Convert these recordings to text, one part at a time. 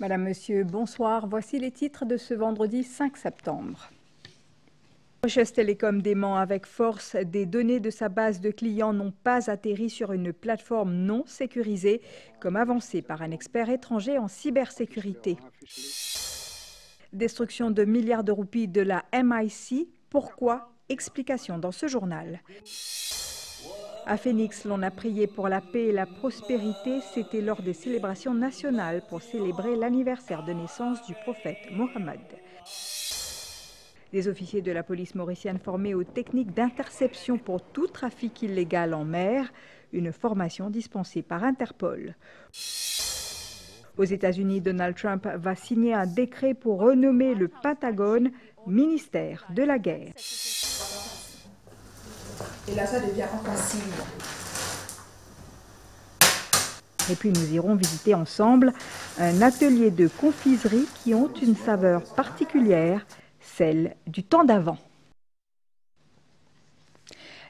Madame, Monsieur, bonsoir. Voici les titres de ce vendredi 5 septembre. Mauritius Telecom dément avec force des données de sa base de clients n'ont pas atterri sur une plateforme non sécurisée, comme avancé par un expert étranger en cybersécurité. Destruction de milliards de roupies de la MIC. Pourquoi? Explication dans ce journal. À Phoenix, l'on a prié pour la paix et la prospérité. C'était lors des célébrations nationales pour célébrer l'anniversaire de naissance du prophète Mohammed. Des officiers de la police mauricienne formés aux techniques d'interception pour tout trafic illégal en mer, une formation dispensée par Interpol. Aux États-Unis, Donald Trump va signer un décret pour renommer le Pentagone ministère de la guerre. Et là, ça devient impassible. Et puis nous irons visiter ensemble un atelier de confiserie qui ont une saveur particulière, celle du temps d'avant.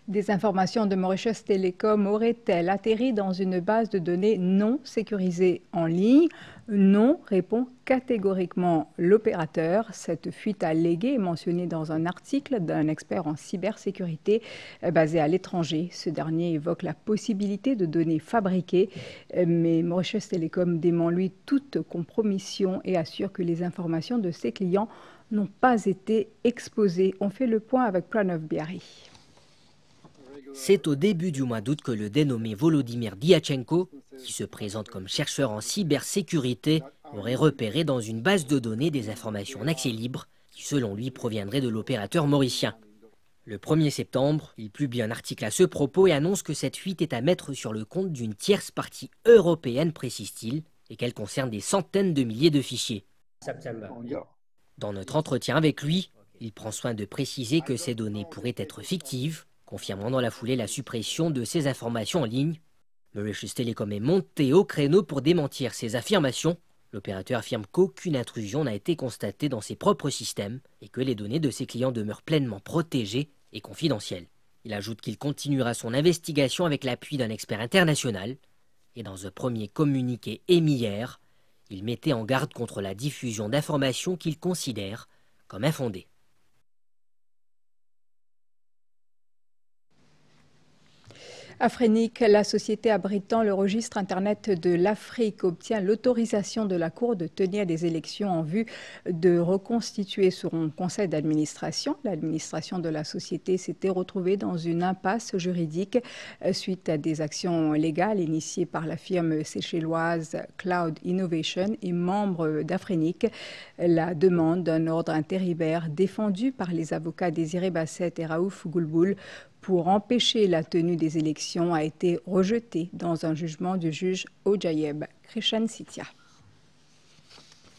Des informations de Mauritius Telecom auraient-elles atterri dans une base de données non sécurisée en ligne? Non, répond catégoriquement l'opérateur. Cette fuite alléguée est mentionnée dans un article d'un expert en cybersécurité basé à l'étranger. Ce dernier évoque la possibilité de données fabriquées, mais Mauritius Telecom dément lui toute compromission et assure que les informations de ses clients n'ont pas été exposées. On fait le point avec Pranav Biari. C'est au début du mois d'août que le dénommé Volodymyr Diachenko, qui se présente comme chercheur en cybersécurité, aurait repéré dans une base de données des informations en accès libre qui, selon lui, proviendraient de l'opérateur mauricien. Le 1er septembre, il publie un article à ce propos et annonce que cette fuite est à mettre sur le compte d'une tierce partie européenne, précise-t-il, et qu'elle concerne des centaines de milliers de fichiers. Dans notre entretien avec lui, il prend soin de préciser que ces données pourraient être fictives, confirmant dans la foulée la suppression de ces informations en ligne. Mauritius Telecom est monté au créneau pour démentir ces affirmations. L'opérateur affirme qu'aucune intrusion n'a été constatée dans ses propres systèmes et que les données de ses clients demeurent pleinement protégées et confidentielles. Il ajoute qu'il continuera son investigation avec l'appui d'un expert international. Et dans un premier communiqué émis hier, il mettait en garde contre la diffusion d'informations qu'il considère comme infondées. À Phoenix, la société abritant le registre Internet de l'Afrique obtient l'autorisation de la Cour de tenir des élections en vue de reconstituer son conseil d'administration. L'administration de la société s'était retrouvée dans une impasse juridique suite à des actions légales initiées par la firme séchelloise Cloud Innovation et membre d'Afrique. La demande d'un ordre intérimaire défendu par les avocats Désiré Bassett et Raouf Goulboul pour empêcher la tenue des élections a été rejetée dans un jugement du juge Ojayeb Krishan Sitia.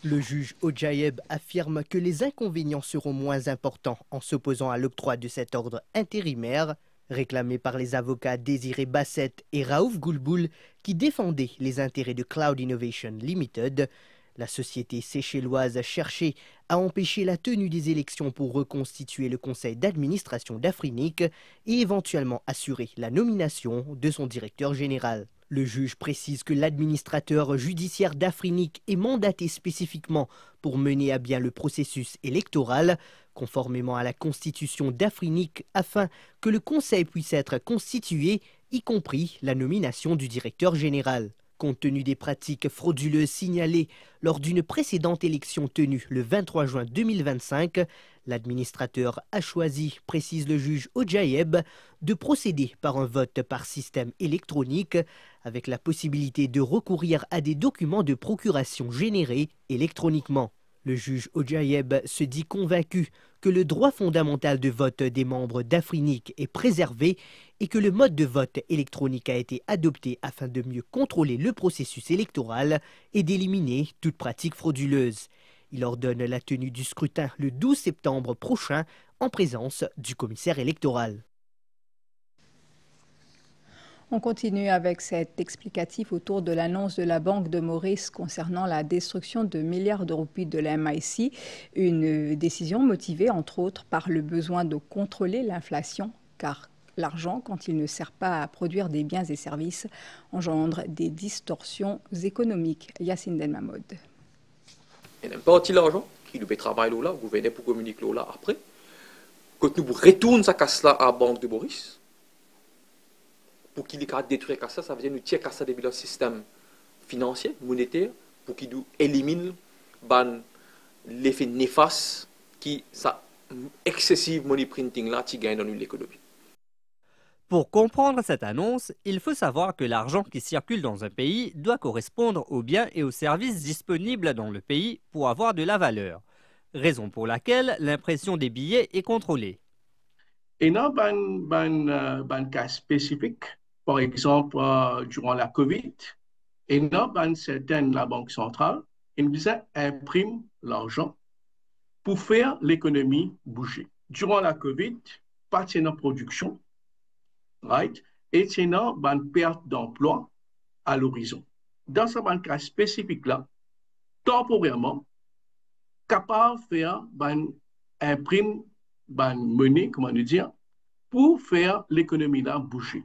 Le juge Ojayeb affirme que les inconvénients seront moins importants en s'opposant à l'octroi de cet ordre intérimaire, réclamé par les avocats Désiré Bassett et Raouf Goulboul qui défendaient les intérêts de Cloud Innovation Limited. La société séchelloise cherchait à empêcher la tenue des élections pour reconstituer le conseil d'administration d'Afrique et éventuellement assurer la nomination de son directeur général. Le juge précise que l'administrateur judiciaire d'Afrique est mandaté spécifiquement pour mener à bien le processus électoral, conformément à la constitution d'Afrique, afin que le conseil puisse être constitué, y compris la nomination du directeur général. Compte tenu des pratiques frauduleuses signalées lors d'une précédente élection tenue le 23 juin 2025, l'administrateur a choisi, précise le juge Ojayeb, de procéder par un vote par système électronique avec la possibilité de recourir à des documents de procuration générés électroniquement. Le juge Ojayeb se dit convaincu que le droit fondamental de vote des membres d'Afrique est préservé et que le mode de vote électronique a été adopté afin de mieux contrôler le processus électoral et d'éliminer toute pratique frauduleuse. Il ordonne la tenue du scrutin le 12 septembre prochain en présence du commissaire électoral. On continue avec cet explicatif autour de l'annonce de la Banque de Maurice concernant la destruction de milliards de roupies de la MIC, une décision motivée entre autres par le besoin de contrôler l'inflation, car l'argent, quand il ne sert pas à produire des biens et services, engendre des distorsions économiques. Yacine Delmamod. Il y a une partie de l'argent qui nous fait travailler là, vous venez pour communiquer là après. Quand nous retournons sa casse là à la banque de Boris, pour qu'il ait détruire ça, ça veut dire nous tirer ça depuis le système financier, monétaire, pour qu'il nous élimine l'effet néfaste qui ça excessive money printing là qui gagne dans l'économie. Pour comprendre cette annonce, il faut savoir que l'argent qui circule dans un pays doit correspondre aux biens et aux services disponibles dans le pays pour avoir de la valeur. Raison pour laquelle l'impression des billets est contrôlée. Et dans un cas spécifique, par exemple, durant la COVID, et dans certaines la Banque centrale, ils impriment l'argent pour faire l'économie bouger. Durant la COVID, pas de production, right? Et c'est une perte d'emploi à l'horizon. Dans ce cas spécifique-là, temporairement, capable de faire imprime monnaie, comment dire, pour faire l'économie là bouger.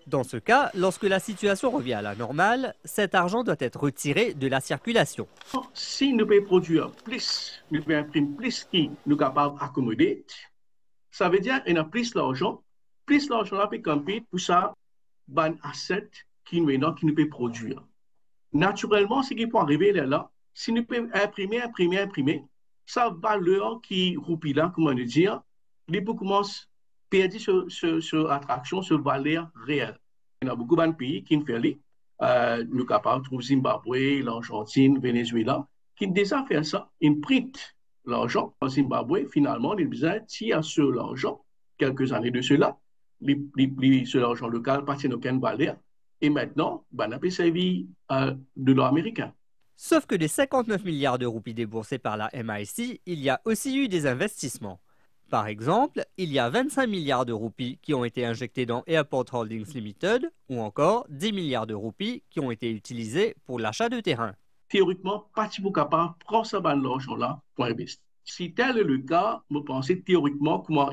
Dans ce cas, lorsque la situation revient à la normale, cet argent doit être retiré de la circulation. Si nous pouvons produire plus, nous pouvons imprimer plus qui nous sommes capables d'accommoder, ça veut dire qu'il y a plus d'argent là peut compter pour ça, un asset qui nous peut produire. Naturellement, ce qui peut arriver là, si nous pouvons imprimer, sa valeur qui roupie là, comment dire, il peut commencer à perdre cette attraction, cette valeur réelle. Il y a beaucoup de pays qui font nous sommes capables de trouver Zimbabwe, l'Argentine, Venezuela, qui déjà fait ça. Ils prêtent l'argent en Zimbabwe. Finalement, ils besoin tirer sur l'argent quelques années de cela. Sur l'argent local, pas de aucune valeur. Et maintenant, on a servi de l'or américain. Sauf que des 59 milliards de roupies déboursés par la MIC, il y a aussi eu des investissements. Par exemple, il y a 25 milliards de roupies qui ont été injectés dans Airport Holdings Limited ou encore 10 milliards de roupies qui ont été utilisés pour l'achat de terrain. Théoriquement, pas si vous capable de prendre ce l'argent-là pour investir. Si tel est le cas, je pense théoriquement comment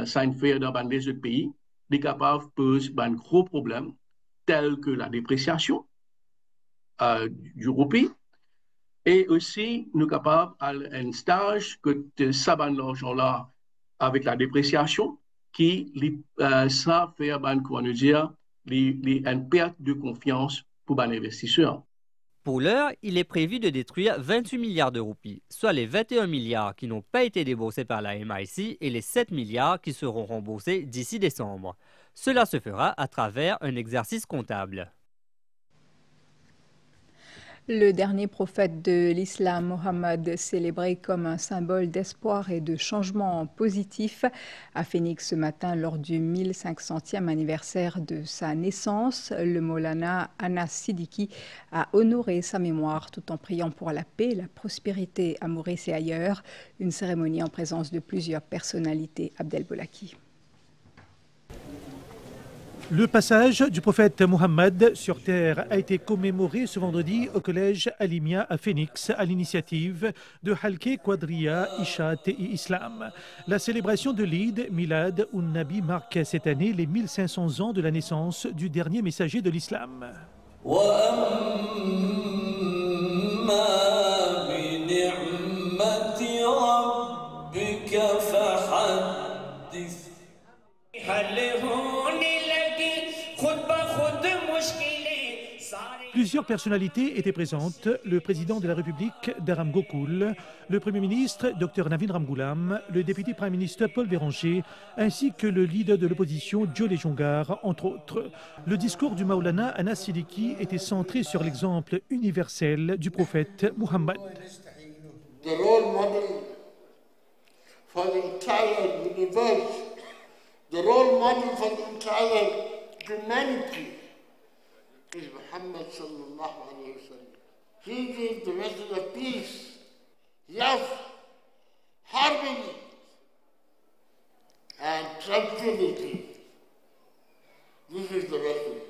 ça fait dans les autres pays, les capables posent un gros problème tel que la dépréciation du roupie. Et aussi, nous sommes capables à un stage que ça va l'argent-là avec la dépréciation qui ça fait une perte de confiance pour les investisseurs. Pour l'heure, il est prévu de détruire 28 milliards de roupies, soit les 21 milliards qui n'ont pas été déboursés par la MIC et les 7 milliards qui seront remboursés d'ici décembre. Cela se fera à travers un exercice comptable. Le dernier prophète de l'islam, Mohammed, célébré comme un symbole d'espoir et de changement positif, à Phoenix ce matin lors du 1500e anniversaire de sa naissance. Le Maulana Anas Siddiqui a honoré sa mémoire tout en priant pour la paix, la prospérité à Maurice et ailleurs. Une cérémonie en présence de plusieurs personnalités. Abdel Bolaki. Le passage du prophète Mohammed sur terre a été commémoré ce vendredi au collège Alimia à Phoenix à l'initiative de Halke Quadria, Ishat et Islam. La célébration de l'Eid Milad un-Nabi marque cette année les 1500 ans de la naissance du dernier messager de l'islam. Plusieurs personnalités étaient présentes, le président de la République Dharam Gokul, le Premier ministre Dr Navin Ramgoolam, le député Premier ministre Paul Béranger, ainsi que le leader de l'opposition Jolé Jongar, entre autres. Le discours du Maulana Anas Siddiqui était centré sur l'exemple universel du prophète Mohammed. The role model for the entire universe, the role model for the entire humanity is Muhammad sallallahu alayhi wa sallam. He is the message of peace, love, harmony, and tranquility. This is the message.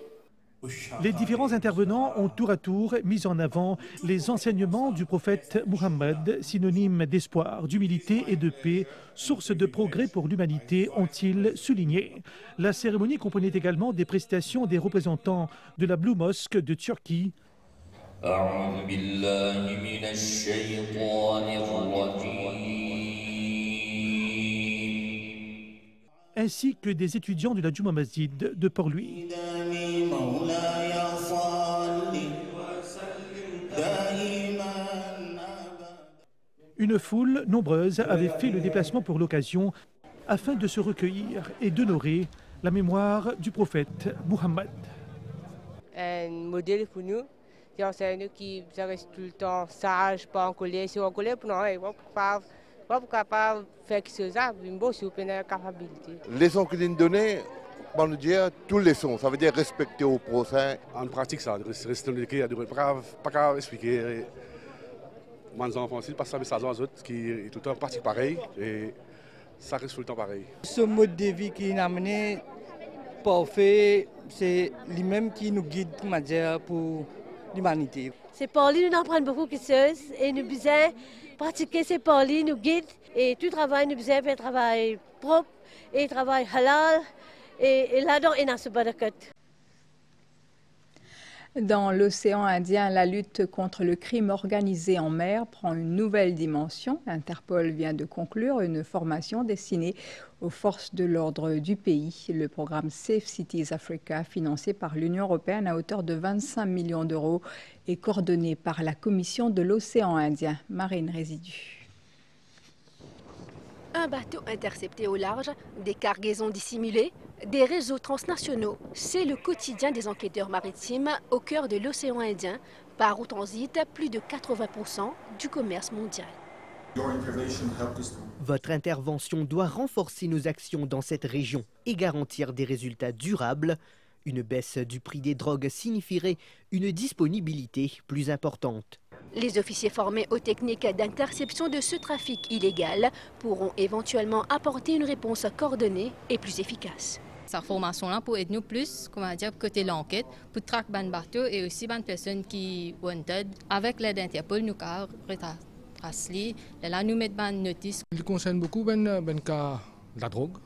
Les différents intervenants ont tour à tour mis en avant les enseignements du prophète Mohammed, synonyme d'espoir, d'humilité et de paix, source de progrès pour l'humanité, ont-ils souligné. La cérémonie comprenait également des prestations des représentants de la Blue Mosque de Turquie. أعوذ بالله من الشيطان الرجيم. Ainsi que des étudiants de la Juma Masjid de Port-Louis. Une foule nombreuse avait fait le déplacement pour l'occasion afin de se recueillir et d'honorer la mémoire du prophète Muhammad. Un modèle pour nous, qui enseigne qui reste tout le temps sage, pas en colère. Si on est en colère, pour nous, on ne peut pas faire quelque chose, si on a la capacité. Les leçons qu'il nous donnait, on nous dit toutes les leçons, ça veut dire respecter au prochain. En pratique, ça, rester dans l'équipe, de brave, pas expliquer. Mes enfants aussi passent un message aux autres qui est tout le temps pratique pareil et ça reste tout le temps pareil. Ce mode de vie qui nous a amené parfait, c'est lui-même qui nous guide pour l'humanité. Ces parler nous apprennent beaucoup de choses et nous besoin pratiquer ces parler nous guide et tout travail nous besoin faire travail propre et travail halal et là-dedans il y a ce barakat. Dans l'océan Indien, la lutte contre le crime organisé en mer prend une nouvelle dimension. Interpol vient de conclure une formation destinée aux forces de l'ordre du pays. Le programme Safe Cities Africa, financé par l'Union européenne à hauteur de 25 millions d'euros, est coordonné par la Commission de l'océan Indien. Marine Résidu. Un bateau intercepté au large, des cargaisons dissimulées, des réseaux transnationaux. C'est le quotidien des enquêteurs maritimes au cœur de l'océan Indien, par où transite plus de 80% du commerce mondial. Votre intervention doit renforcer nos actions dans cette région et garantir des résultats durables. Une baisse du prix des drogues signifierait une disponibilité plus importante. Les officiers formés aux techniques d'interception de ce trafic illégal pourront éventuellement apporter une réponse coordonnée et plus efficace. Cette formation-là pour aider nous plus, comment dire, côté l'enquête, pour traquer les bateaux et aussi les personnes qui sont wanted. Avec l'aide d'Interpol, nous avons retracé, là nous mettons une notice. Il concerne beaucoup la drogue.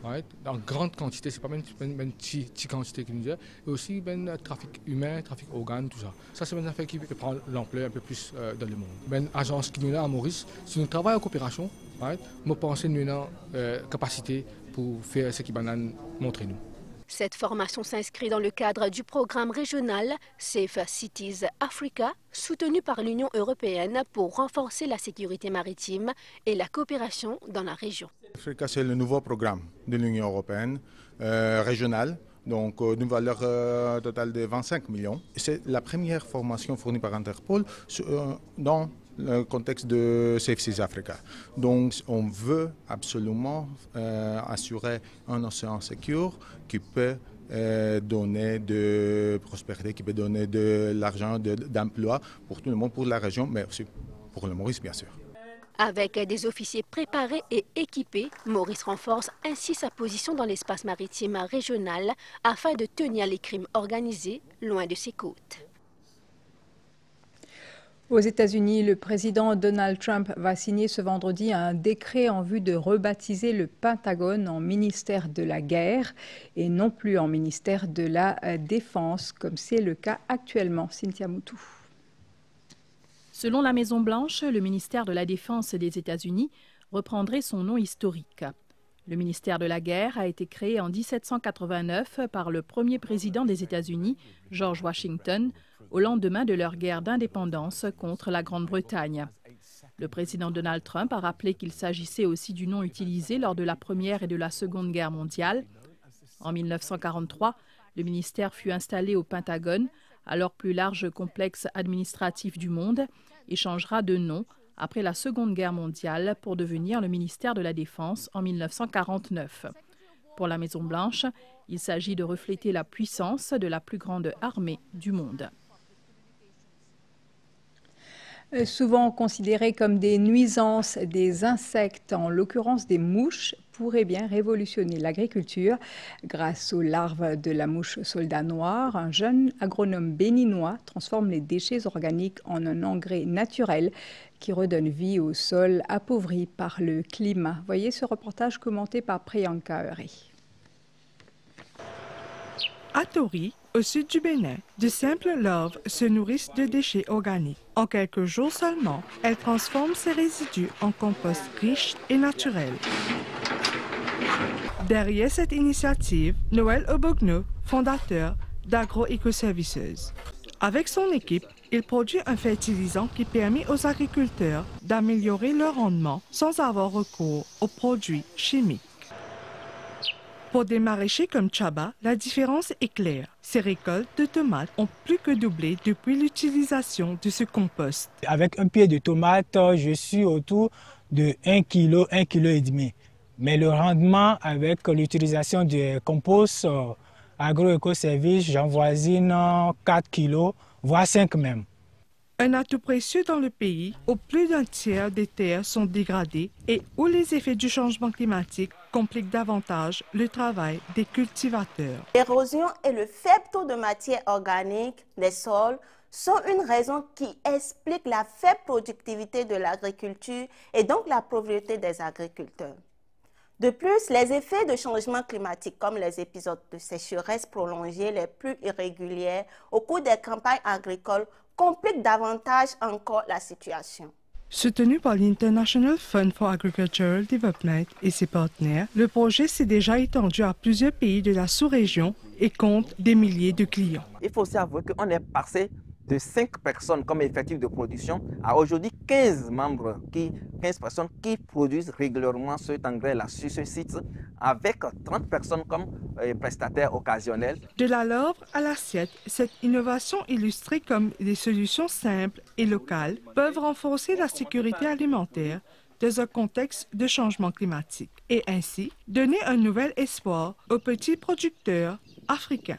Ouais, en grande quantité, c'est pas même une petite quantité qui nous dit, et aussi trafic humain, trafic organes, tout ça. Ça, c'est une affaire qui prend l'ampleur un peu plus dans le monde. Une agence qui nous est à Maurice, si nous travaillons en coopération, nous pensons nous avons capacité pour faire ce qui va montrer nous. Cette formation s'inscrit dans le cadre du programme régional Safe Cities Africa, soutenu par l'Union européenne pour renforcer la sécurité maritime et la coopération dans la région. Africa, c'est le nouveau programme de l'Union européenne régional, donc d'une valeur totale de 25 millions. C'est la première formation fournie par Interpol dans le contexte de Safe Cities Africa. Donc on veut absolument assurer un océan sûr qui peut donner de prospérité, qui peut donner de l'argent, d'emploi pour tout le monde, pour la région, mais aussi pour le Maurice, bien sûr. Avec des officiers préparés et équipés, Maurice renforce ainsi sa position dans l'espace maritime régional afin de tenir les crimes organisés loin de ses côtes. Aux États-Unis, le président Donald Trump va signer ce vendredi un décret en vue de rebaptiser le Pentagone en ministère de la guerre et non plus en ministère de la défense, comme c'est le cas actuellement. Cynthia Moutou. Selon la Maison-Blanche, le ministère de la Défense des États-Unis reprendrait son nom historique. Le ministère de la Guerre a été créé en 1789 par le premier président des États-Unis, George Washington, au lendemain de leur guerre d'indépendance contre la Grande-Bretagne. Le président Donald Trump a rappelé qu'il s'agissait aussi du nom utilisé lors de la Première et de la Seconde Guerre mondiale. En 1943, le ministère fut installé au Pentagone, alors plus large complexe administratif du monde, et changera de nom après la Seconde Guerre mondiale pour devenir le ministère de la Défense en 1949. Pour la Maison-Blanche, il s'agit de refléter la puissance de la plus grande armée du monde. Souvent considérés comme des nuisances, des insectes, en l'occurrence des mouches, pourraient bien révolutionner l'agriculture. Grâce aux larves de la mouche soldat noir, un jeune agronome béninois transforme les déchets organiques en un engrais naturel qui redonne vie au sol appauvri par le climat. Voyez ce reportage commenté par Priyanka Uri. À Tori, au sud du Bénin, de simples larves se nourrissent de déchets organiques. En quelques jours seulement, elles transforment ces résidus en compost riche et naturel. Derrière cette initiative, Noël Obogno, fondateur d'Agro-Ecoservices. Avec son équipe, il produit un fertilisant qui permet aux agriculteurs d'améliorer leur rendement sans avoir recours aux produits chimiques. Pour des maraîchers comme Chaba, la différence est claire. Ces récoltes de tomates ont plus que doublé depuis l'utilisation de ce compost. Avec un pied de tomate, je suis autour de 1 kg, 1,5 kg. Mais le rendement avec l'utilisation du compost Agro-Ecoservices, j'envoisine 4 kg, voire 5 même. Un atout précieux dans le pays où plus d'un tiers des terres sont dégradées et où les effets du changement climatique compliquent davantage le travail des cultivateurs. L'érosion et le faible taux de matière organique des sols sont une raison qui explique la faible productivité de l'agriculture et donc la pauvreté des agriculteurs. De plus, les effets de changement climatique comme les épisodes de sécheresse prolongée les plus irrégulières au cours des campagnes agricoles complique davantage encore la situation. Soutenu par l'International Fund for Agricultural Development et ses partenaires, le projet s'est déjà étendu à plusieurs pays de la sous-région et compte des milliers de clients. Il faut aussi avouer qu'on est passé de 5 personnes comme effectif de production à aujourd'hui 15 personnes qui produisent régulièrement cet engrais-là sur ce site avec 30 personnes comme prestataires occasionnels. De la larve à l'assiette, cette innovation illustrée comme des solutions simples et locales peuvent renforcer la sécurité alimentaire dans un contexte de changement climatique et ainsi donner un nouvel espoir aux petits producteurs africains.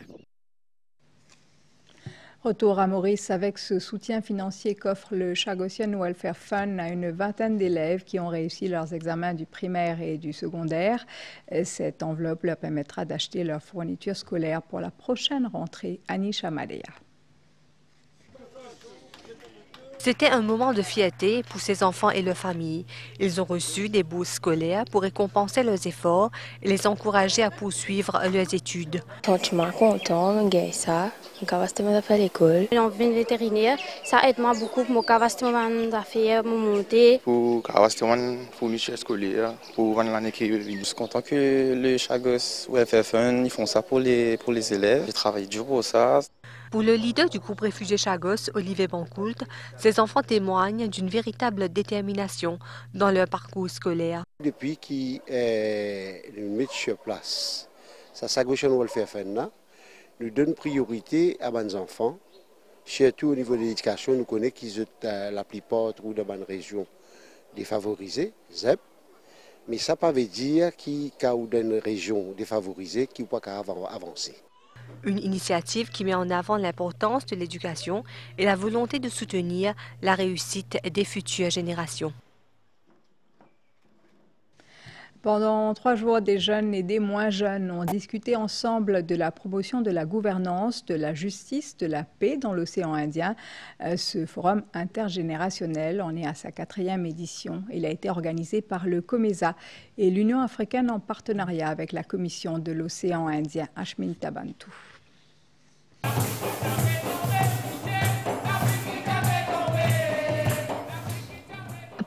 Retour à Maurice avec ce soutien financier qu'offre le Chagosian Welfare Fund à une vingtaine d'élèves qui ont réussi leurs examens du primaire et du secondaire. Cette enveloppe leur permettra d'acheter leurs fournitures scolaires pour la prochaine rentrée. Anisha Madea. C'était un moment de fierté pour ces enfants et leurs familles. Ils ont reçu des bourses scolaires pour récompenser leurs efforts et les encourager à poursuivre leurs études. Je suis content de ça. Je l'école. L'envie vétérinaire, ça aide moi beaucoup pour mon affaires, mon monter. Pour mon fourniture scolaire, pour l'année qui vient. Je suis content que le Chagos Welfare Fund, ils font ça pour les élèves. Ils travaillent dur pour ça. Pour le leader du groupe réfugié Chagos, Olivier Bancoult, ces enfants témoignent d'une véritable détermination dans leur parcours scolaire. Depuis qu'ils mettent sur place, ça Chagosian Welfare Fund, nous donne priorité à nos enfants, surtout au niveau de l'éducation. Nous connaissons qu'ils sont la plupart dans une région défavorisée, ZEP, mais ça ne veut pas dire qu'il y a une région défavorisée qui ne peut pas avancer. Une initiative qui met en avant l'importance de l'éducation et la volonté de soutenir la réussite des futures générations. Pendant 3 jours, des jeunes et des moins jeunes ont discuté ensemble de la promotion de la gouvernance, de la justice, de la paix dans l'océan Indien. Ce forum intergénérationnel en est à sa 4e édition. Il a été organisé par le COMESA et l'Union africaine en partenariat avec la Commission de l'océan Indien, Ashmin Tabantou.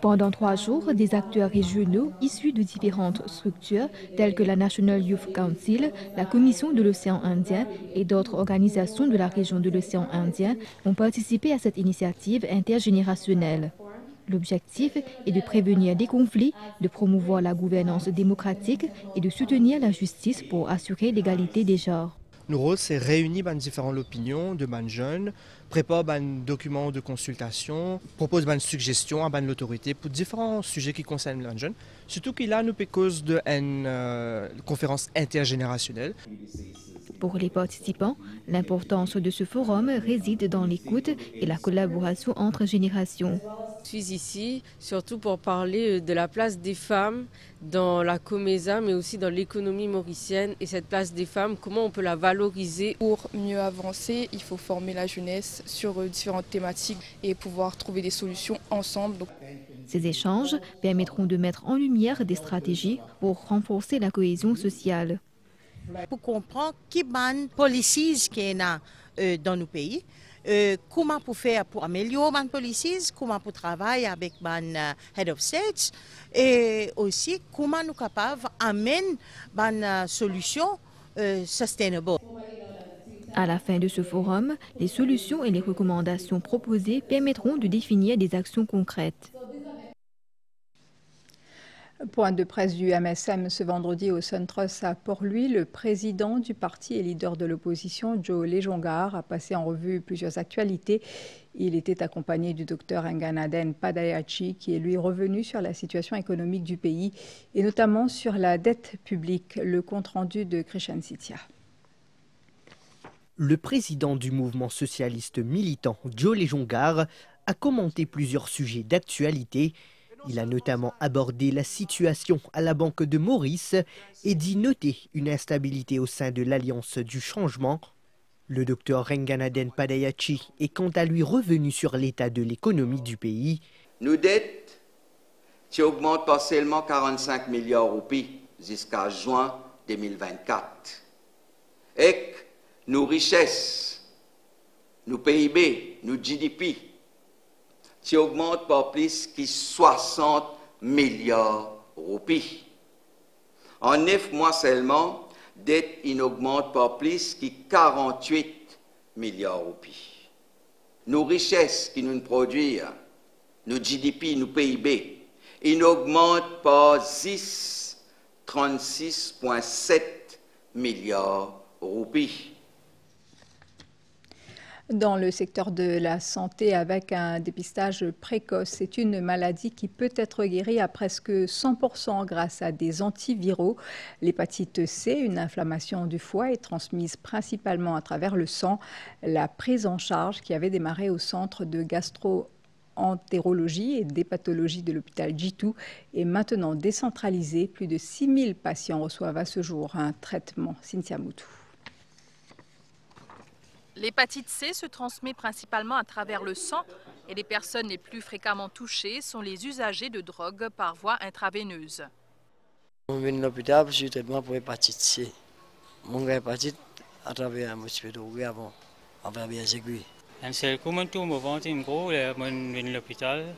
Pendant 3 jours, des acteurs régionaux issus de différentes structures telles que la National Youth Council, la Commission de l'océan Indien et d'autres organisations de la région de l'océan Indien ont participé à cette initiative intergénérationnelle. L'objectif est de prévenir des conflits, de promouvoir la gouvernance démocratique et de soutenir la justice pour assurer l'égalité des genres. Notre rôle, c'est réunir différentes opinions de jeunes, préparer des documents de consultation, proposer des suggestions à l'autorité pour différents sujets qui concernent les jeunes. Surtout qu'il a nous cause d'une conférence intergénérationnelle. Pour les participants, l'importance de ce forum réside dans l'écoute et la collaboration entre générations. Je suis ici surtout pour parler de la place des femmes dans la COMESA, mais aussi dans l'économie mauricienne. Et cette place des femmes, comment on peut la valoriser? Pour mieux avancer, il faut former la jeunesse sur différentes thématiques et pouvoir trouver des solutions ensemble. Ces échanges permettront de mettre en lumière des stratégies pour renforcer la cohésion sociale. Pour comprendre qui ban policies qu'il y a dans nos pays, comment pour faire pour améliorer les policies, comment pour travailler avec les head of states et aussi comment nous sommes capables d'amener une solution sustainable. À la fin de ce forum, les solutions et les recommandations proposées permettront de définir des actions concrètes. Point de presse du MSM ce vendredi au SunTrust à Port-Louis. Le président du parti et leader de l'opposition, Joe Lejongar, a passé en revue plusieurs actualités. Il était accompagné du docteur Nganaden Padayachi, qui est lui revenu sur la situation économique du pays et notamment sur la dette publique. Le compte-rendu de Krishan Sitia. Le président du mouvement socialiste militant, Joe Lejongar, a commenté plusieurs sujets d'actualité. Il a notamment abordé la situation à la Banque de Maurice et dit noter une instabilité au sein de l'Alliance du changement. Le docteur Nganaden Padayachi est quant à lui revenu sur l'état de l'économie du pays. Nos dettes qui augmentent par seulement 45 milliards de roupies jusqu'à juin 2024. Et nos richesses, nos PIB, nos GDP, qui augmente par plus que 60 milliards de roupies. En 9 mois seulement, dette augmente par plus que 48 milliards de roupies. Nos richesses qui nous produisent, nos GDP, nos PIB, ils augmentent par 36,7 milliards de roupies. Dans le secteur de la santé, avec un dépistage précoce, c'est une maladie qui peut être guérie à presque 100% grâce à des antiviraux. L'hépatite C, une inflammation du foie, est transmise principalement à travers le sang. La prise en charge qui avait démarré au centre de gastro-entérologie et d'hépatologie de l'hôpital Jitu est maintenant décentralisée. Plus de 6000 patients reçoivent à ce jour un traitement. Cynthia Moutou. L'hépatite C se transmet principalement à travers le sang et les personnes les plus fréquemment touchées sont les usagers de drogue par voie intraveineuse. Je viens à l'hôpital pour suivre le traitement pour l'hépatite C. Mon hépatite à travers un petit peu de drogue avant bien aiguille. C'est comme tout mouvement, en gros, je viens à l'hôpital,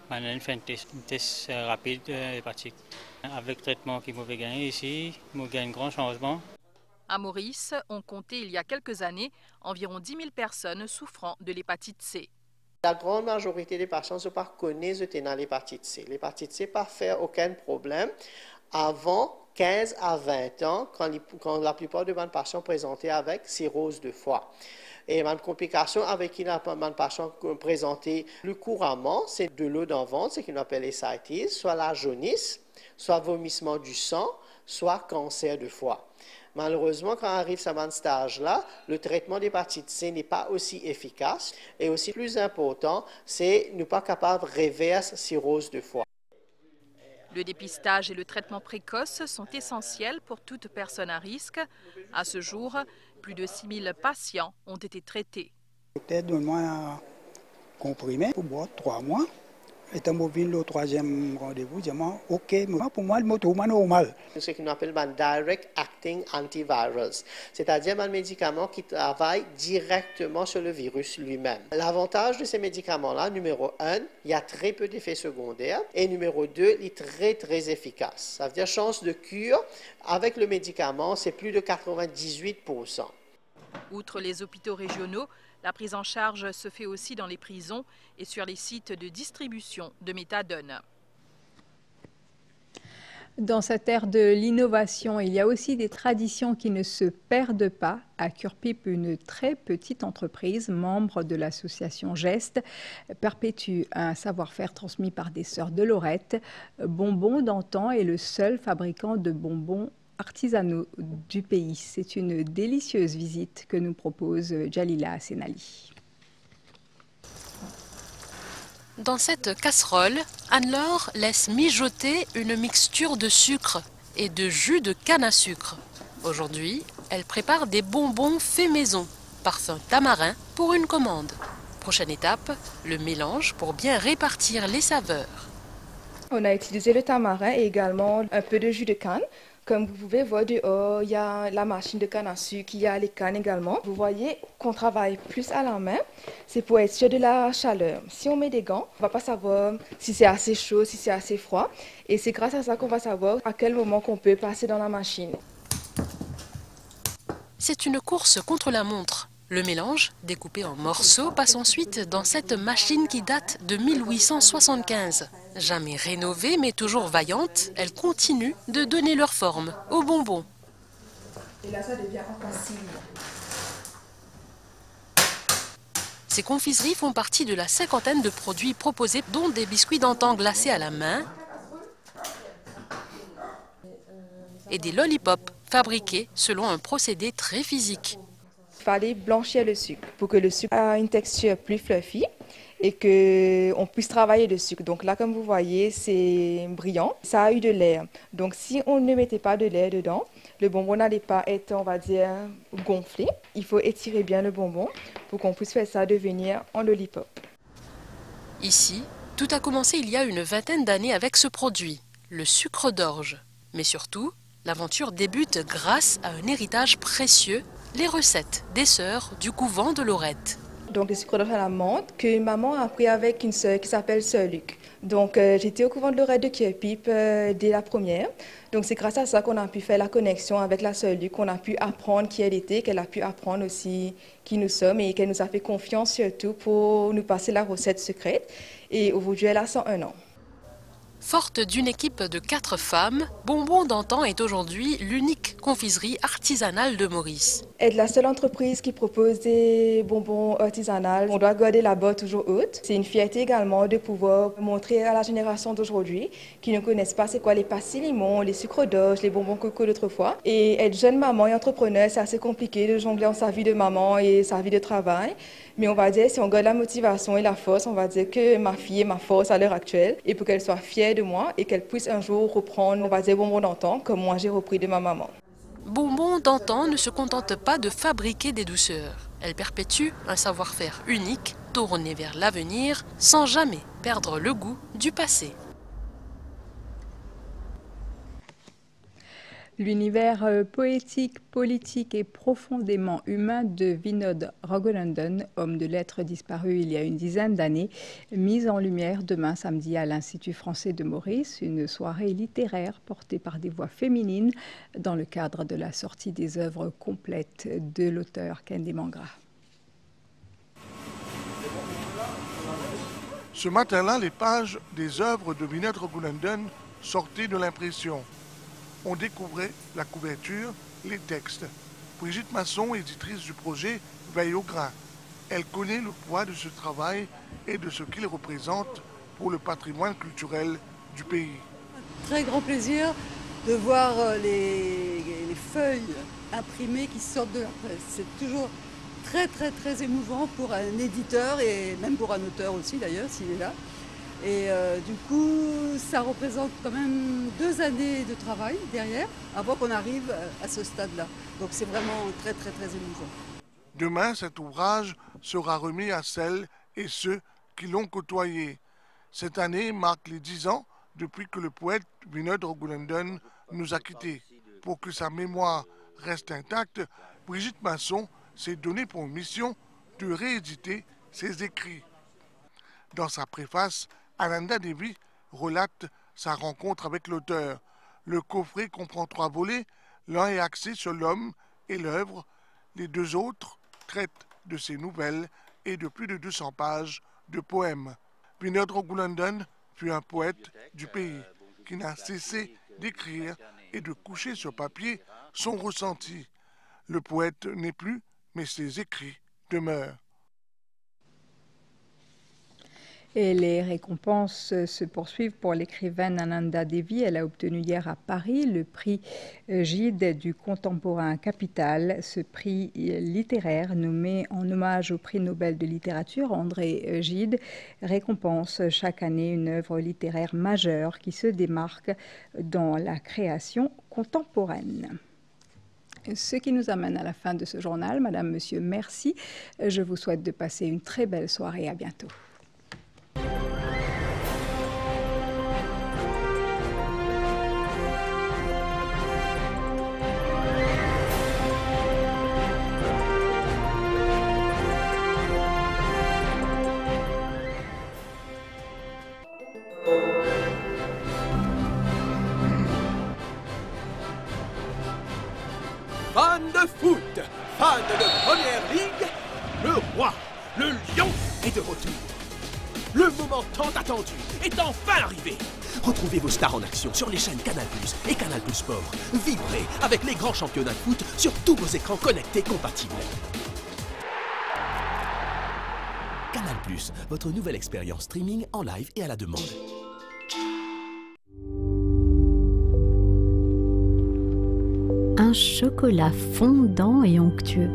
je fais un test rapide hépatique. Avec le traitement qui m'a gagné ici, je gagne un grand changement. À Maurice, on comptait il y a quelques années environ 10 000 personnes souffrant de l'hépatite C. La grande majorité des patients ne connaissent pas l'hépatite C. L'hépatite C n'a pas fait aucun problème avant 15 à 20 ans, quand la plupart des patients présentaient avec cirrhose de foie. Et une complication avec qui les patients présentés plus couramment, c'est de l'eau dans le ventre, ce qu'on appelle ascites, soit la jaunisse, soit vomissement du sang, soit cancer de foie. Malheureusement, quand on arrive à ce stage-là, le traitement d'hépatite C n'est pas aussi efficace. Et aussi plus important, c'est ne pas capable de réverser la cirrhose de foie. Le dépistage et le traitement précoce sont essentiels pour toute personne à risque. À ce jour, plus de 6000 patients ont été traités. Peut-être donne-moi un comprimé pour boire 3 mois. Et quand je viens au 3e rendez-vous, je dis OK, pour moi, le mot est normal. C'est ce qu'on appelle un direct acting antivirals, c'est-à-dire un médicament qui travaille directement sur le virus lui-même. L'avantage de ces médicaments-là, numéro 1, il y a très peu d'effets secondaires, et numéro 2, il est très efficace. Ça veut dire chance de cure avec le médicament, c'est plus de 98%. Outre les hôpitaux régionaux, la prise en charge se fait aussi dans les prisons et sur les sites de distribution de méthadone. Dans cette ère de l'innovation, il y a aussi des traditions qui ne se perdent pas. À Curpip, une très petite entreprise, membre de l'association Geste, perpétue un savoir-faire transmis par des sœurs de Lorette. Bonbons d'antan est le seul fabricant de bonbons artisanaux du pays. C'est une délicieuse visite que nous propose Jalila Senali. Dans cette casserole, Anne-Laure laisse mijoter une mixture de sucre et de jus de canne à sucre. Aujourd'hui, elle prépare des bonbons faits maison, parfum tamarin pour une commande. Prochaine étape, le mélange pour bien répartir les saveurs. On a utilisé le tamarin et également un peu de jus de canne Comme vous pouvez voir dehors, il y a la machine de canne à sucre, il y a les cannes également. Vous voyez qu'on travaille plus à la main, c'est pour être sûr de la chaleur. Si on met des gants, on ne va pas savoir si c'est assez chaud, si c'est assez froid. Et c'est grâce à ça qu'on va savoir à quel moment qu'on peut passer dans la machine. C'est une course contre la montre. Le mélange, découpé en morceaux, passe ensuite dans cette machine qui date de 1875. Jamais rénovée mais toujours vaillante, elle continue de donner leur forme aux bonbons. Et là, ça devient encore facile. Ces confiseries font partie de la 50aine de produits proposés, dont des biscuits d'antan glacés à la main et des lollipops fabriqués selon un procédé très physique. Il fallait blanchir le sucre pour que le sucre ait une texture plus fluffy et qu'on puisse travailler le sucre. Donc là, comme vous voyez, c'est brillant. Ça a eu de l'air. Donc si on ne mettait pas de l'air dedans, le bonbon n'allait pas être, on va dire, gonflé. Il faut étirer bien le bonbon pour qu'on puisse faire ça devenir en lollipop. Ici, tout a commencé il y a une vingtaine d'années avec ce produit, le sucre d'orge. Mais surtout, l'aventure débute grâce à un héritage précieux, les recettes des sœurs du couvent de Lorette. Donc le sucre d'orge à la menthe que maman a appris avec une sœur qui s'appelle Sœur Luc. Donc j'étais au couvent de Lorette de Kierpipe dès la première. Donc c'est grâce à ça qu'on a pu faire la connexion avec la Sœur Luc, qu'on a pu apprendre qui elle était, qu'elle a pu apprendre aussi qui nous sommes et qu'elle nous a fait confiance surtout pour nous passer la recette secrète. Et aujourd'hui elle a 101 ans. Forte d'une équipe de 4 femmes, Bonbons d'antan est aujourd'hui l'unique confiserie artisanale de Maurice. Elle est la seule entreprise qui propose des bonbons artisanaux. On doit garder la barre toujours haute. C'est une fierté également de pouvoir montrer à la génération d'aujourd'hui qui ne connaissent pas c'est quoi les pastilles limon, les sucres d'orge, les bonbons coco d'autrefois. Et être jeune maman et entrepreneur, c'est assez compliqué de jongler en sa vie de maman et sa vie de travail. Mais on va dire, si on garde la motivation et la force, on va dire que ma fille est ma force à l'heure actuelle. Et pour qu'elle soit fière de moi et qu'elle puisse un jour reprendre, on va dire, Bonbons d'antan, comme moi j'ai repris de ma maman. Bonbons d'antan ne se contente pas de fabriquer des douceurs. Elle perpétue un savoir-faire unique, tourné vers l'avenir, sans jamais perdre le goût du passé. L'univers poétique, politique et profondément humain de Vinod Raghunandan, homme de lettres disparu il y a une dizaine d'années, mise en lumière demain samedi à l'Institut français de Maurice, une soirée littéraire portée par des voix féminines dans le cadre de la sortie des œuvres complètes de l'auteur Kendi Mangra. Ce matin-là, les pages des œuvres de Vinod Raghunandan sortaient de l'impression. On découvrait la couverture, les textes. Brigitte Masson, éditrice du projet, veille au grain. Elle connaît le poids de ce travail et de ce qu'il représente pour le patrimoine culturel du pays. Très grand plaisir de voir les feuilles imprimées qui sortent de la presse. C'est toujours très émouvant pour un éditeur et même pour un auteur aussi d'ailleurs s'il est là. Et du coup, ça représente quand même 2 années de travail derrière avant qu'on arrive à ce stade-là. Donc c'est vraiment très émouvant. Demain, cet ouvrage sera remis à celles et ceux qui l'ont côtoyé. Cette année marque les 10 ans depuis que le poète Vinod Raghunandan nous a quittés. Pour que sa mémoire reste intacte, Brigitte Masson s'est donnée pour mission de rééditer ses écrits. Dans sa préface, Ananda Devi relate sa rencontre avec l'auteur. Le coffret comprend 3 volets, l'un est axé sur l'homme et l'œuvre, les 2 autres traitent de ses nouvelles et de plus de 200 pages de poèmes. Vinod Raghunandan fut un poète du pays qui n'a cessé d'écrire et de coucher sur papier son ressenti. Le poète n'est plus, mais ses écrits demeurent. Et les récompenses se poursuivent pour l'écrivaine Ananda Devi. Elle a obtenu hier à Paris le prix Gide du contemporain capital. Ce prix littéraire nommé en hommage au prix Nobel de littérature André Gide récompense chaque année une œuvre littéraire majeure qui se démarque dans la création contemporaine. Ce qui nous amène à la fin de ce journal. Madame, Monsieur, merci. Je vous souhaite de passer une très belle soirée. À bientôt. Fans de foot, fans de Première Ligue, le roi, le lion est de retour. Le moment tant attendu est enfin arrivé. Retrouvez vos stars en action sur les chaînes Canal+ et Canal+ Sport. Vibrez avec les grands championnats de foot sur tous vos écrans connectés compatibles. Canal+, votre nouvelle expérience streaming en live et à la demande. Un chocolat fondant et onctueux.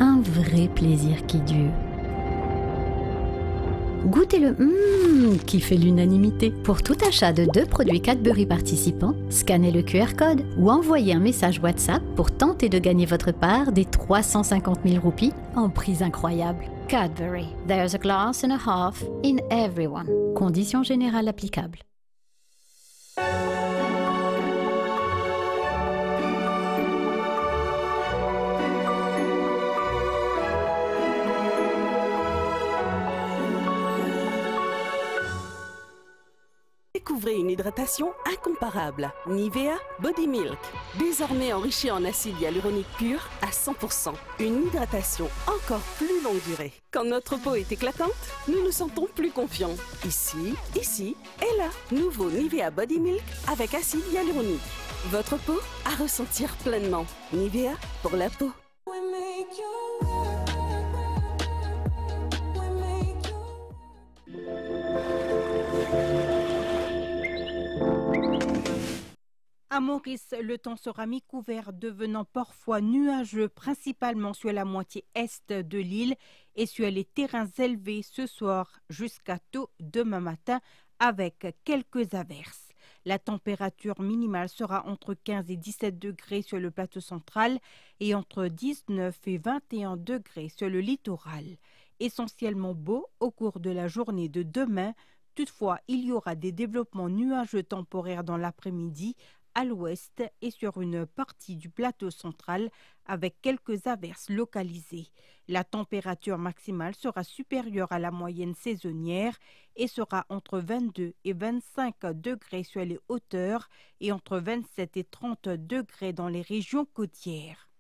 Un vrai plaisir qui dure. Goûtez le qui fait l'unanimité. Pour tout achat de 2 produits Cadbury participants, scannez le QR code ou envoyez un message WhatsApp pour tenter de gagner votre part des 350 000 roupies en prix incroyables. Cadbury, there's a glass and a half in everyone. Conditions générales applicables. Découvrez une hydratation incomparable. Nivea Body Milk. Désormais enrichie en acide hyaluronique pur à 100%. Une hydratation encore plus longue durée. Quand notre peau est éclatante, nous nous sentons plus confiants. Ici et là. Nouveau Nivea Body Milk avec acide hyaluronique. Votre peau à ressentir pleinement. Nivea pour la peau. À Maurice, le temps sera mi-couvert, devenant parfois nuageux, principalement sur la moitié est de l'île et sur les terrains élevés ce soir jusqu'à tôt demain matin avec quelques averses. La température minimale sera entre 15 et 17 degrés sur le plateau central et entre 19 et 21 degrés sur le littoral. Essentiellement beau au cours de la journée de demain. Toutefois, il y aura des développements nuageux temporaires dans l'après-midi à l'ouest et sur une partie du plateau central avec quelques averses localisées. La température maximale sera supérieure à la moyenne saisonnière et sera entre 22 et 25 degrés sur les hauteurs et entre 27 et 30 degrés dans les régions côtières.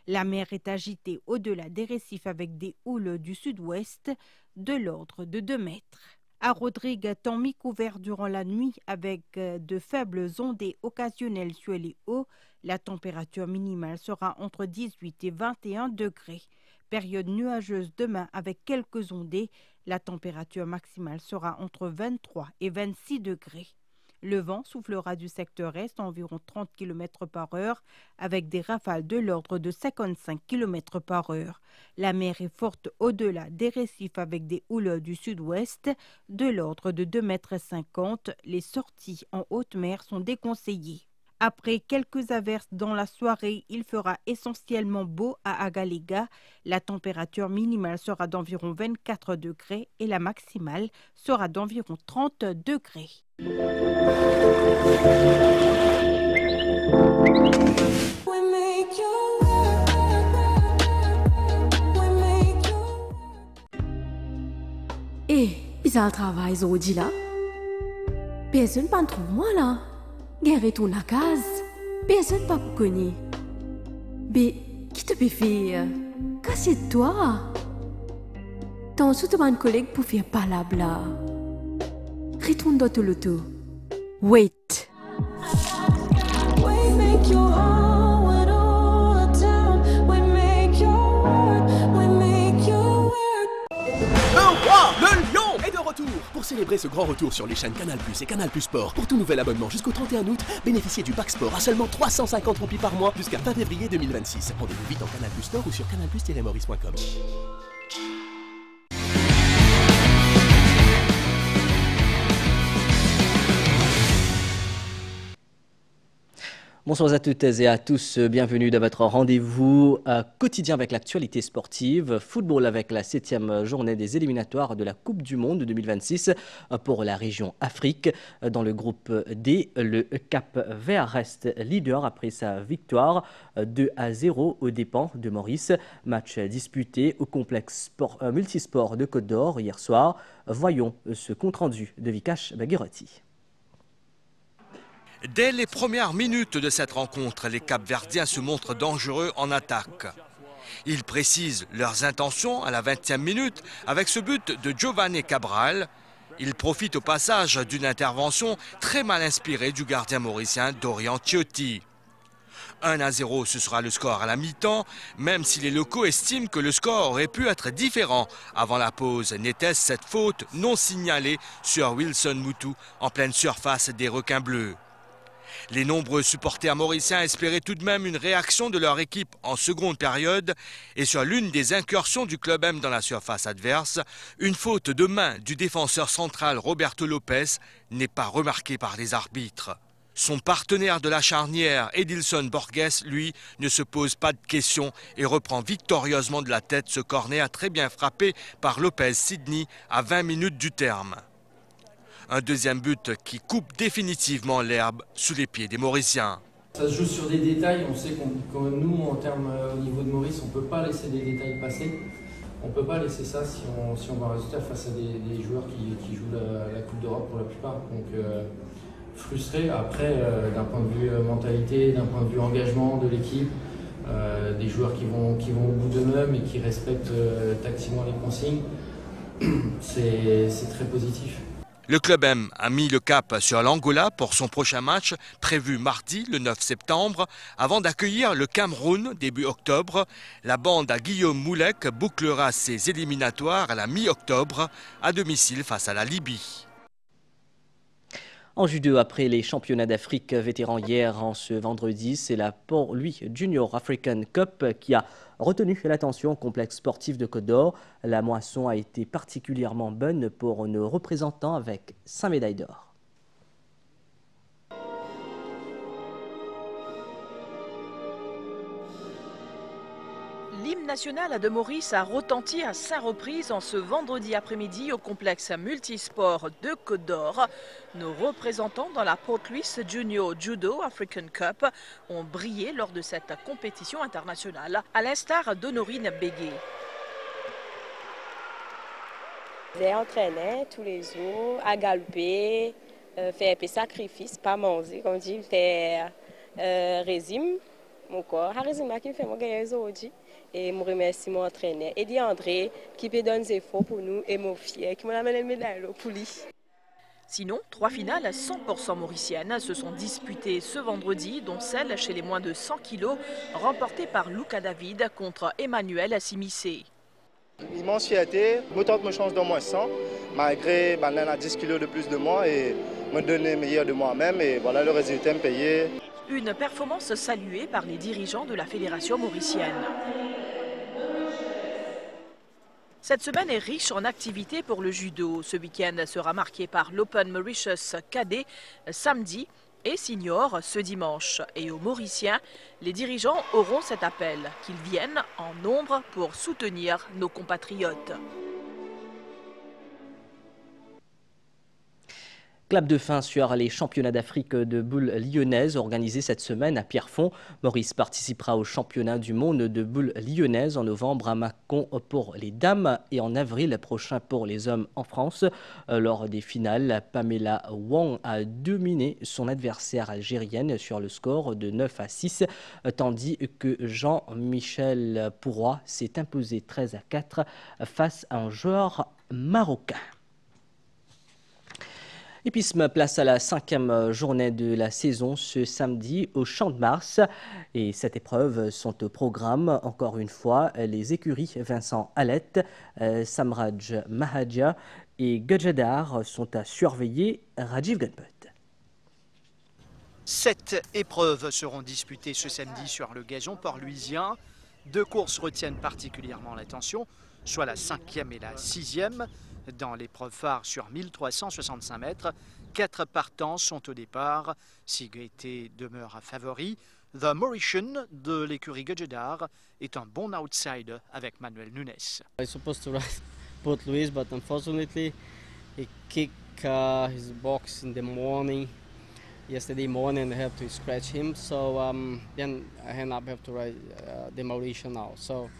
La mer est agitée au-delà des récifs avec des houles du sud-ouest de l'ordre de 2 mètres. À Rodrigue, temps mi-couvert durant la nuit avec de faibles ondées occasionnelles sur les hauts. La température minimale sera entre 18 et 21 degrés. Période nuageuse demain avec quelques ondées. La température maximale sera entre 23 et 26 degrés. Le vent soufflera du secteur est à environ 30 km/h avec des rafales de l'ordre de 55 km/h. La mer est forte au-delà des récifs avec des houles du sud-ouest de l'ordre de 2,50 m. Les sorties en haute mer sont déconseillées. Après quelques averses dans la soirée, il fera essentiellement beau à Agalega. La température minimale sera d'environ 24 degrés et la maximale sera d'environ 30 degrés. Bisa travail aujourd'hui là. Personne pas trouve moi là. Guerre retourne à case. Personne pas pour connaître. Mais qui te peut faire? Casse-toi. Ton surtout un collègue pour faire palabre là. Retourne dans l'auto. Wait. Le lion est de retour. Pour célébrer ce grand retour sur les chaînes Canal+ et Canal+ Sport, pour tout nouvel abonnement jusqu'au 31 août, bénéficiez du pack sport à seulement 350 roupies par mois jusqu'à fin février 2026. Rendez-vous vite en Canal+ Store ou sur canalplus-maurice.com. Bonsoir à toutes et à tous, bienvenue dans votre rendez-vous quotidien avec l'actualité sportive. Football avec la 7e journée des éliminatoires de la Coupe du Monde 2026 pour la région Afrique. Dans le groupe D, le Cap-Vert reste leader après sa victoire 2-0 aux dépens de Maurice. Match disputé au complexe multisport de Côte d'Or hier soir. Voyons ce compte-rendu de Vikash Bagirotti. Dès les premières minutes de cette rencontre, les Capverdiens se montrent dangereux en attaque. Ils précisent leurs intentions à la 20e minute avec ce but de Giovanni Cabral. Ils profitent au passage d'une intervention très mal inspirée du gardien mauricien Dorian Ciotti. 1-0, ce sera le score à la mi-temps, même si les locaux estiment que le score aurait pu être différent avant la pause. N'était-ce cette faute non signalée sur Wilson Moutou en pleine surface des requins bleus? Les nombreux supporters mauriciens espéraient tout de même une réaction de leur équipe en seconde période et sur l'une des incursions du Club M dans la surface adverse, une faute de main du défenseur central Roberto Lopez n'est pas remarquée par les arbitres. Son partenaire de la charnière, Edilson Borges, lui, ne se pose pas de questions et reprend victorieusement de la tête ce corner très bien frappé par Lopez Sydney à 20 minutes du terme. Un deuxième but qui coupe définitivement l'herbe sous les pieds des Mauriciens. Ça se joue sur des détails, on sait que nous, en termes au niveau de Maurice, on ne peut pas laisser des détails passer. On ne peut pas laisser ça si on va un résultat face à des joueurs qui jouent la Coupe d'Europe pour la plupart. Donc, frustré. Après, d'un point de vue mentalité, d'un point de vue engagement de l'équipe, des joueurs qui vont au bout d'eux-mêmes et qui respectent tactiquement les consignes, c'est très positif. Le Club M a mis le cap sur l'Angola pour son prochain match, prévu mardi le 9 septembre, avant d'accueillir le Cameroun début octobre. La bande à Guillaume Moulek bouclera ses éliminatoires à la mi-octobre, à domicile face à la Libye. En judo, après les championnats d'Afrique vétérans hier en ce vendredi, c'est la Port-Louis Junior African Cup qui a retenu l'attention au complexe sportif de Côte d'Or. La moisson a été particulièrement bonne pour nos représentants avec 5 médailles d'or. L'hymne national de Maurice a retenti à 5 reprises en ce vendredi après-midi au complexe multisport de Côte d'Or. Nos représentants dans la Port-Louis Junior Judo African Cup ont brillé lors de cette compétition internationale, à l'instar d'Honorine Bégué. J'ai entraîné tous les jours à galoper, faire des sacrifices, pas manger, comme dit, faire régime, mon corps. Un régime qui fait mon gagner aujourd'hui. Et je remercie mon entraîneur, Eddie André, qui peut donner des efforts pour nous et mon fier, qui m'a amené une médaille pour lui. Sinon, 3 finales 100% mauriciennes se sont disputées ce vendredi, dont celle chez les moins de 100 kg, remportée par Luca David contre Emmanuel Simissé. Immense fierté, autant que me change dans moins 100, malgré l'un a 10 kg de plus de moi et me donner meilleur de moi-même et voilà le résultat me payer. Une performance saluée par les dirigeants de la fédération mauricienne. Cette semaine est riche en activités pour le judo. Ce week-end sera marqué par l'Open Mauritius Cadet samedi et Senior ce dimanche. Et aux Mauriciens, les dirigeants auront cet appel, qu'ils viennent en nombre pour soutenir nos compatriotes. Clap de fin sur les championnats d'Afrique de boules lyonnaises organisés cette semaine à Pierrefonds. Maurice participera aux championnats du monde de boules lyonnaises en novembre à Mâcon pour les dames et en avril prochain pour les hommes en France. Lors des finales, Pamela Wang a dominé son adversaire algérienne sur le score de 9-6, tandis que Jean-Michel Pourroy s'est imposé 13-4 face à un joueur marocain. Hippisme place à la 5e journée de la saison ce samedi au Champ de Mars. Et cette épreuve sont au programme, encore une fois, les écuries Vincent Alette, Samraj Mahadja et Gajadar sont à surveiller Rajiv Gunput. 7 épreuves seront disputées ce samedi sur le gazon port-louisien. 2 courses retiennent particulièrement l'attention, soit la 5e et la 6e. Dans l'épreuve phare sur 1365 mètres, 4 partants sont au départ. Sigete demeure favori. The Mauritian de l'écurie Gajadar est un bon outsider avec Manuel Nunes. I was supposed to ride Port Louis, but unfortunately he kicked his box in the morning. Yesterday morning I have to scratch him, so then I have to ride the Mauritian now. So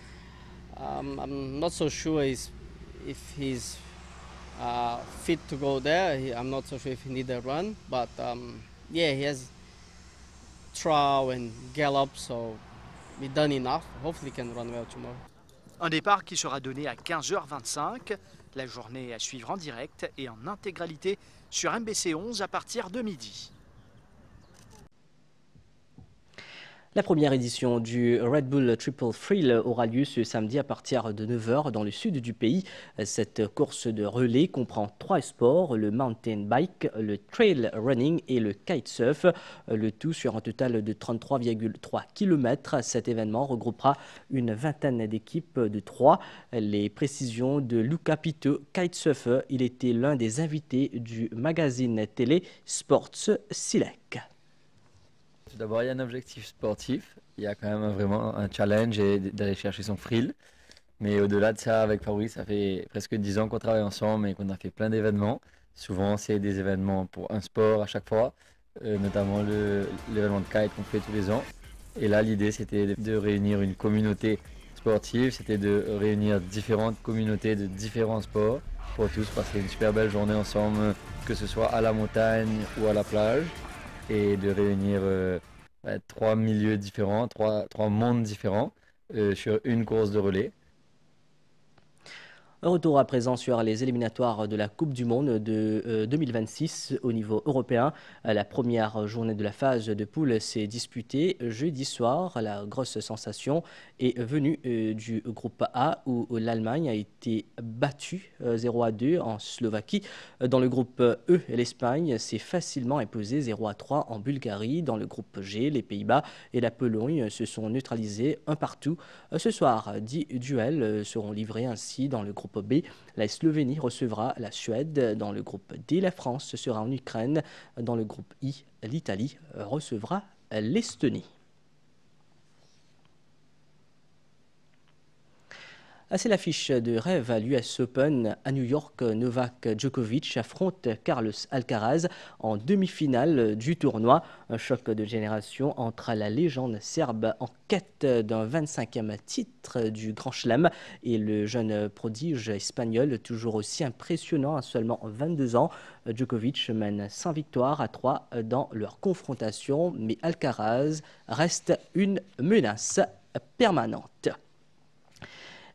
I'm not so sure if he's fit to go there. I'm not so sure if he need a run, but Yeah, he has throw and gallop, so we've done enough. Hopefully he can run well tomorrow. Un départ qui sera donné à 15h25. La journée à suivre en direct et en intégralité sur MBC 11 à partir de midi. La première édition du Red Bull Triple Thrill aura lieu ce samedi à partir de 9h dans le sud du pays. Cette course de relais comprend 3 sports, le mountain bike, le trail running et le kitesurf. Le tout sur un total de 33,3 km. Cet événement regroupera une vingtaine d'équipes de 3. Les précisions de Luca Pito, kitesurfer. Il était l'un des invités du magazine télé Sports Select. Tout d'abord, il y a un objectif sportif, il y a quand même vraiment un challenge et d'aller chercher son thrill. Mais au-delà de ça, avec Fabrice, ça fait presque 10 ans qu'on travaille ensemble et qu'on a fait plein d'événements. Souvent, c'est des événements pour un sport à chaque fois, notamment l'événement de kite qu'on fait tous les ans. Et là, l'idée, c'était de réunir une communauté sportive, c'était de réunir différentes communautés de différents sports pour tous passer une super belle journée ensemble, que ce soit à la montagne ou à la plage. Et de réunir 3 milieux différents, trois mondes différents sur une course de relais. Un retour à présent sur les éliminatoires de la Coupe du Monde de 2026 au niveau européen. La première journée de la phase de poule s'est disputée jeudi soir. La grosse sensation est venue du groupe A où l'Allemagne a été battue 0-2 en Slovaquie. Dans le groupe E, l'Espagne s'est facilement imposée 0-3 en Bulgarie. Dans le groupe G, les Pays-Bas et la Pologne se sont neutralisés un partout. Ce soir, 10 duels seront livrés ainsi dans le groupe B. La Slovénie recevra la Suède. Dans le groupe D, la France sera en Ukraine. Dans le groupe I, l'Italie recevra l'Estonie. C'est l'affiche de rêve à l'US Open à New York. Novak Djokovic affronte Carlos Alcaraz en demi-finale du tournoi. Un choc de génération entre la légende serbe en quête d'un 25e titre du Grand Chelem et le jeune prodige espagnol toujours aussi impressionnant à seulement 22 ans. Djokovic mène 100 victoires à 3 dans leur confrontation, mais Alcaraz reste une menace permanente.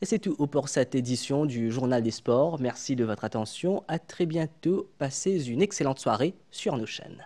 Et c'est tout pour cette édition du Journal des Sports. Merci de votre attention. À très bientôt. Passez une excellente soirée sur nos chaînes.